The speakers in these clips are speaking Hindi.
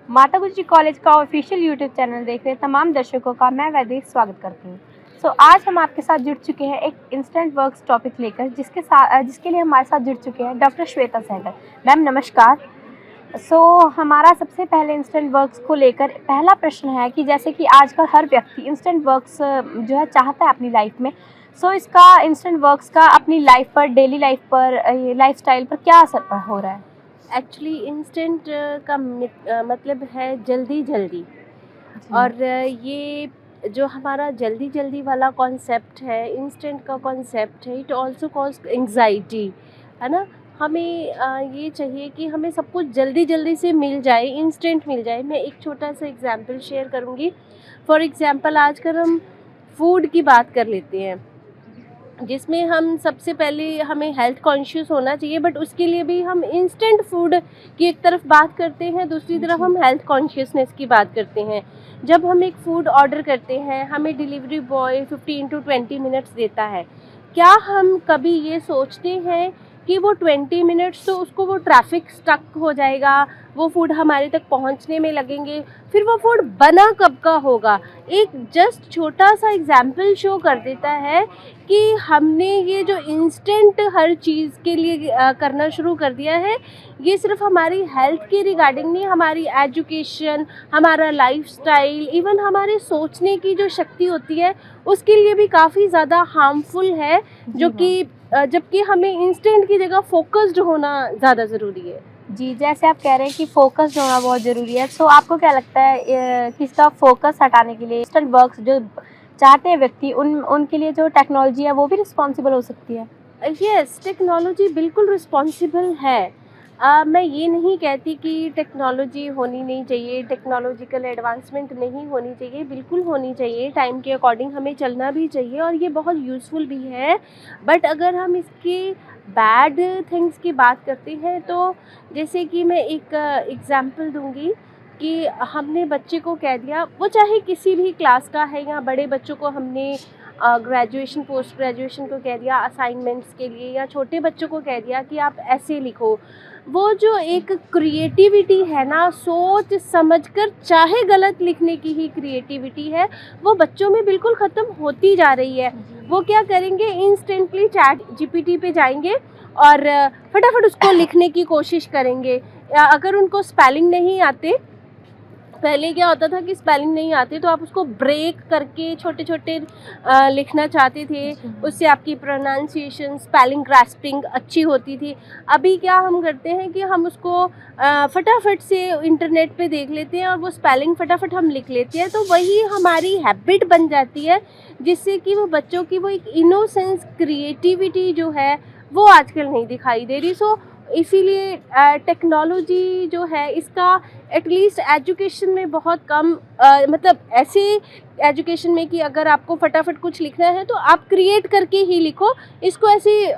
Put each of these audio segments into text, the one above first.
माता गुजरी कॉलेज का ऑफिशियल यूट्यूब चैनल देख रहे तमाम दर्शकों का मैं वैदेही स्वागत करती हूँ। आज हम आपके साथ जुड़ चुके हैं एक इंस्टेंट वर्क्स टॉपिक लेकर, जिसके लिए हमारे साथ जुड़ चुके हैं डॉक्टर श्वेता सहगल। मैम नमस्कार। हमारा सबसे पहले इंस्टेंट वर्क्स को लेकर पहला प्रश्न है कि जैसे कि आजकल हर व्यक्ति इंस्टेंट वर्क्स जो है चाहता है अपनी लाइफ में। इसका इंस्टेंट वर्क्स का अपनी लाइफ पर, डेली लाइफ पर, लाइफस्टाइल पर क्या असर हो रहा है? एक्चुअली इंस्टेंट का मतलब है जल्दी जल्दी। और ये जो हमारा जल्दी जल्दी वाला कॉन्सेप्ट है, इंस्टेंट का कॉन्सेप्ट है, इट आल्सो कॉज एंग्जाइटी, है ना। हमें ये चाहिए कि हमें सब कुछ जल्दी जल्दी से मिल जाए, इंस्टेंट मिल जाए। मैं एक छोटा सा एग्जांपल शेयर करूँगी। फॉर एग्जांपल आजकल हम फूड की बात कर लेते हैं, जिसमें हम सबसे पहले हमें हेल्थ कॉन्शियस होना चाहिए, बट उसके लिए भी हम इंस्टेंट फूड की एक तरफ बात करते हैं, दूसरी तरफ हम हेल्थ कॉन्शियसनेस की बात करते हैं। जब हम एक फ़ूड ऑर्डर करते हैं, हमें डिलीवरी बॉय 15 to 20 मिनट्स देता है। क्या हम कभी ये सोचते हैं कि वो 20 मिनट्स तो उसको वो ट्रैफिक स्टक हो जाएगा, वो फूड हमारे तक पहुंचने में लगेंगे, फिर वो फूड बना कब का होगा? एक जस्ट छोटा सा एग्जाम्पल शो कर देता है कि हमने ये जो इंस्टेंट हर चीज़ के लिए करना शुरू कर दिया है, ये सिर्फ हमारी हेल्थ के रिगार्डिंग नहीं, हमारी एजुकेशन, हमारा लाइफस्टाइल, इवन हमारे सोचने की जो शक्ति होती है उसके लिए भी काफ़ी ज़्यादा हार्मफुल है, जो कि जबकि हमें इंस्टेंट की जगह फोकस्ड होना ज़्यादा ज़रूरी है। जी, जैसे आप कह रहे हैं कि फोकस्ड होना बहुत ज़रूरी है। आपको क्या लगता है कि इसका फोकस हटाने के लिए इंस्टेंट वर्क्स जो चाहते हैं व्यक्ति, उनके लिए जो टेक्नोलॉजी है वो भी रिस्पॉन्सिबल हो सकती है? यस, टेक्नोलॉजी बिल्कुल रिस्पॉन्सिबल है। मैं ये नहीं कहती कि टेक्नोलॉजी होनी नहीं चाहिए, टेक्नोलॉजिकल एडवांसमेंट नहीं होनी चाहिए, बिल्कुल होनी चाहिए। टाइम के अकॉर्डिंग हमें चलना भी चाहिए और ये बहुत यूज़फुल भी है। बट अगर हम इसके बैड थिंग्स की बात करते हैं, तो जैसे कि मैं एक एग्ज़ाम्पल दूँगी कि हमने बच्चे को कह दिया, वो चाहे किसी भी क्लास का है या बड़े बच्चों को हमने ग्रेजुएशन, पोस्ट ग्रेजुएशन को कह दिया असाइनमेंट्स के लिए, या छोटे बच्चों को कह दिया कि आप ऐसे लिखो। वो जो एक क्रिएटिविटी है ना, सोच समझकर चाहे गलत लिखने की ही क्रिएटिविटी है, वो बच्चों में बिल्कुल ख़त्म होती जा रही है। वो क्या करेंगे, इंस्टेंटली चैट जीपीटी पे जाएंगे और फटाफट उसको लिखने की कोशिश करेंगे। या अगर उनको स्पेलिंग नहीं आते, पहले क्या होता था कि स्पेलिंग नहीं आती तो आप उसको ब्रेक करके छोटे छोटे लिखना चाहते थे, उससे आपकी प्रोनाउंसिएशन, स्पेलिंग, ग्रास्पिंग अच्छी होती थी। अभी क्या हम करते हैं कि हम उसको फटाफट से इंटरनेट पे देख लेते हैं और वो स्पेलिंग फटाफट हम लिख लेते हैं, तो वही हमारी हैबिट बन जाती है, जिससे कि वो बच्चों की वो एक इनोसेंस, क्रिएटिविटी जो है वो आजकल नहीं दिखाई दे रही। इसीलिए टेक्नोलॉजी जो है इसका एटलीस्ट एजुकेशन में बहुत कम, मतलब ऐसे एजुकेशन में कि अगर आपको फटाफट कुछ लिखना है तो आप क्रिएट करके ही लिखो, इसको ऐसे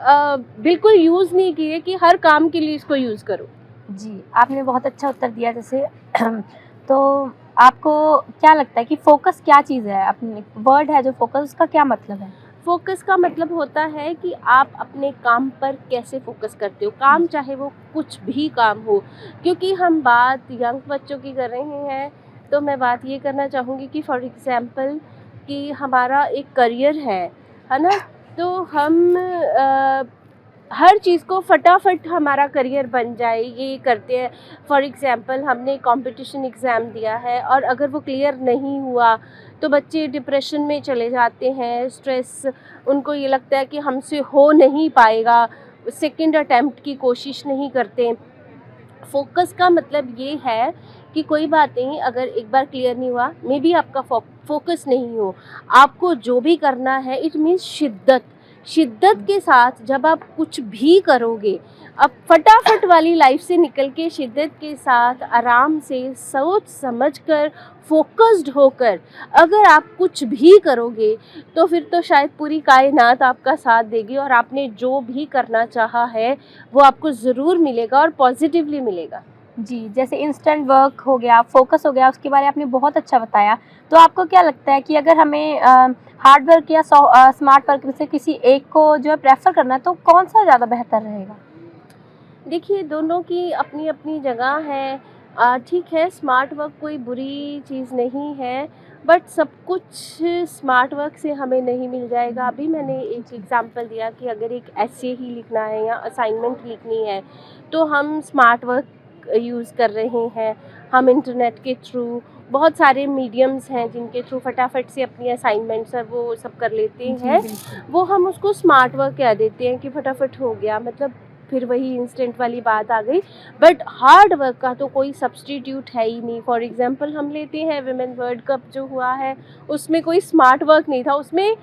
बिल्कुल यूज़ नहीं किए कि हर काम के लिए इसको यूज़ करो। जी, आपने बहुत अच्छा उत्तर दिया। जैसे तो आपको क्या लगता है कि फोकस क्या चीज़ है? अपनी वर्ड है जो फोकस, उसका क्या मतलब है? फोकस का मतलब होता है कि आप अपने काम पर कैसे फोकस करते हो, काम चाहे वो कुछ भी काम हो। क्योंकि हम बात यंग बच्चों की कर रहे हैं, तो मैं बात ये करना चाहूँगी कि फॉर एग्ज़ाम्पल कि हमारा एक करियर है ना। तो हम हर चीज़ को फटाफट हमारा करियर बन जाए ये करते हैं। फॉर एग्ज़ाम्पल हमने कंपटीशन एग्ज़ाम दिया है और अगर वो क्लियर नहीं हुआ तो बच्चे डिप्रेशन में चले जाते हैं, स्ट्रेस, उनको ये लगता है कि हमसे हो नहीं पाएगा, सेकंड अटेम्प्ट की कोशिश नहीं करते। फोकस का मतलब ये है कि कोई बात नहीं, अगर एक बार क्लियर नहीं हुआ, मे बी आपका फोकस नहीं हो, आपको जो भी करना है इट मीन्स शिद्दत, शिद्दत के साथ जब आप कुछ भी करोगे, अब फटाफट वाली लाइफ से निकल के शिद्दत के साथ आराम से सोच समझकर फोकस्ड होकर अगर आप कुछ भी करोगे, तो फिर तो शायद पूरी कायनात आपका साथ देगी और आपने जो भी करना चाहा है वो आपको ज़रूर मिलेगा और पॉजिटिवली मिलेगा। जी, जैसे इंस्टेंट वर्क हो गया, फोकस हो गया, उसके बारे में आपने बहुत अच्छा बताया। तो आपको क्या लगता है कि अगर हमें हार्ड वर्क या स्मार्ट वर्क में से किसी एक को जो है प्रेफ़र करना है, तो कौन-सा ज़्यादा बेहतर रहेगा? देखिए, दोनों की अपनी अपनी जगह है। ठीक है, स्मार्ट वर्क कोई बुरी चीज़ नहीं है, बट सब कुछ स्मार्ट वर्क से हमें नहीं मिल जाएगा। अभी मैंने एक एग्ज़ाम्पल दिया कि अगर एक एसे ही लिखना है या असाइनमेंट लिखनी है, तो हम स्मार्ट वर्क यूज़ कर रहे हैं। हम इंटरनेट के थ्रू, बहुत सारे मीडियम्स हैं जिनके थ्रू फटाफट से अपनी असाइनमेंट्स और वो सब कर लेते जी हैं। बिल्कुल। वो हम उसको स्मार्ट वर्क कह देते हैं कि फटाफट हो गया, मतलब फिर वही इंस्टेंट वाली बात आ गई। बट हार्ड वर्क का तो कोई सब्स्टिट्यूट है ही नहीं। फॉर एग्जांपल हम लेते हैं विमेन वर्ल्ड कप जो हुआ है, उसमें कोई स्मार्ट वर्क नहीं था, उसमें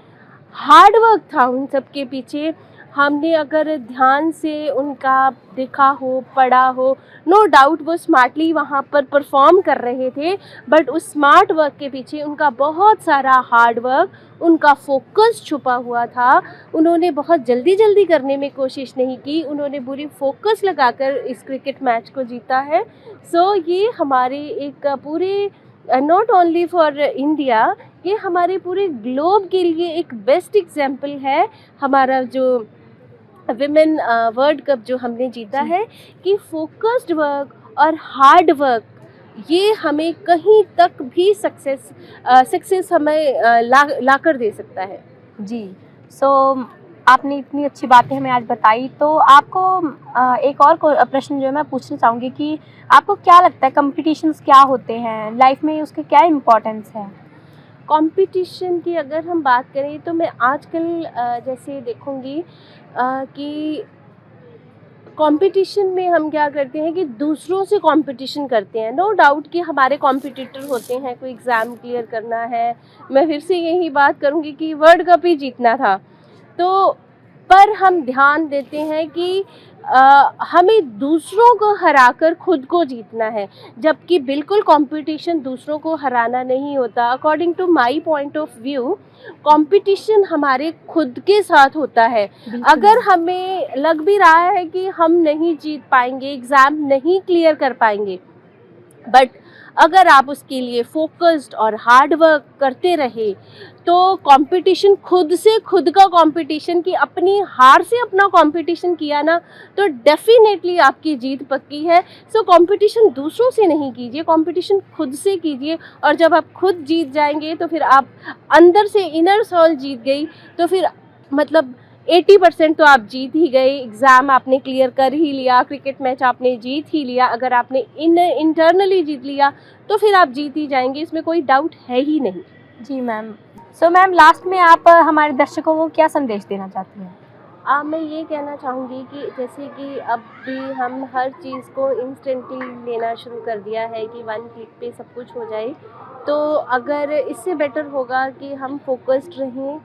हार्ड वर्क था उन सब के पीछे। हमने अगर ध्यान से उनका देखा हो, पढ़ा हो, नो डाउट वो स्मार्टली वहाँ पर परफॉर्म कर रहे थे, बट उस स्मार्ट वर्क के पीछे उनका बहुत सारा हार्ड वर्क, उनका फोकस छुपा हुआ था। उन्होंने बहुत जल्दी जल्दी करने में कोशिश नहीं की, उन्होंने पूरी फोकस लगाकर इस क्रिकेट मैच को जीता है। सो ये हमारे एक पूरे, नॉट ओनली फॉर इंडिया, ये हमारे पूरे ग्लोब के लिए एक बेस्ट एग्जाम्पल है हमारा जो विमेन वर्ल्ड कप जो हमने जीता जी। है, कि फोकस्ड वर्क और हार्ड वर्क ये हमें कहीं तक भी सक्सेस हमें ला कर दे सकता है। जी। सो आपने इतनी अच्छी बातें हमें आज बताई, तो आपको एक और प्रश्न जो है मैं पूछना चाहूँगी कि आपको क्या लगता है कॉम्पिटिशन्स क्या होते हैं लाइफ में, उसके क्या इम्पोर्टेंस है? कंपटीशन की अगर हम बात करें तो मैं आजकल जैसे देखूंगी कि कंपटीशन में हम क्या करते हैं कि दूसरों से कंपटीशन करते हैं। नो डाउट कि हमारे कॉम्पिटिटर होते हैं, कोई एग्ज़ाम क्लियर करना है, मैं फिर से यही बात करूंगी कि वर्ल्ड कप ही जीतना था, तो पर हम ध्यान देते हैं कि हमें दूसरों को हराकर खुद को जीतना है, जबकि बिल्कुल कंपटीशन दूसरों को हराना नहीं होता। According to my point of view, competition हमारे खुद के साथ होता है। बिल्कुल। अगर हमें लग भी रहा है कि हम नहीं जीत पाएंगे, एग्ज़ाम नहीं क्लियर कर पाएंगे, बट अगर आप उसके लिए फोकस्ड और हार्ड वर्क करते रहे, तो कंपटीशन खुद से खुद का कंपटीशन, की अपनी हार से अपना कंपटीशन किया ना, तो डेफिनेटली आपकी जीत पक्की है। सो कंपटीशन दूसरों से नहीं कीजिए, कंपटीशन खुद से कीजिए, और जब आप खुद जीत जाएंगे तो फिर आप अंदर से, इनर सोल जीत गई, तो फिर मतलब 80% तो आप जीत ही गए। एग्ज़ाम आपने क्लियर कर ही लिया, क्रिकेट मैच आपने जीत ही लिया, अगर आपने इंटरनली जीत लिया तो फिर आप जीत ही जाएंगे, इसमें कोई डाउट है ही नहीं। जी मैम। सो मैम, लास्ट में आप हमारे दर्शकों को क्या संदेश देना चाहती हैं? मैं ये कहना चाहूँगी कि जैसे कि अब भी हम हर चीज़ को इंस्टेंटली लेना शुरू कर दिया है कि 1 क्लिक पे सब कुछ हो जाए, तो अगर इससे बेटर होगा कि हम फोकस्ड रहें।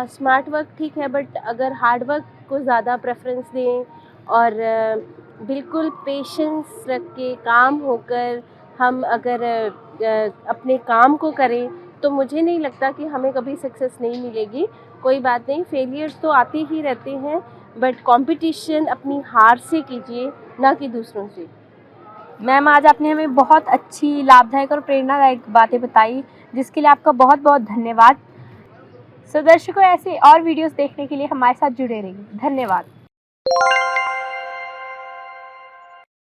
स्मार्ट वर्क ठीक है, बट अगर हार्ड वर्क को ज़्यादा प्रेफरेंस दें और बिल्कुल पेशेंस रख के काम होकर हम अगर अपने काम को करें, तो मुझे नहीं लगता कि हमें कभी सक्सेस नहीं मिलेगी। कोई बात नहीं, फेलियर्स तो आते ही रहते हैं, बट कंपटीशन अपनी हार से कीजिए, ना कि दूसरों से। मैम, आज आपने हमें बहुत अच्छी, लाभदायक और प्रेरणादायक बातें बताई, जिसके लिए आपका बहुत बहुत धन्यवाद। सो दर्शकों, ऐसे और वीडियोस देखने के लिए हमारे साथ जुड़े रहिए। धन्यवाद।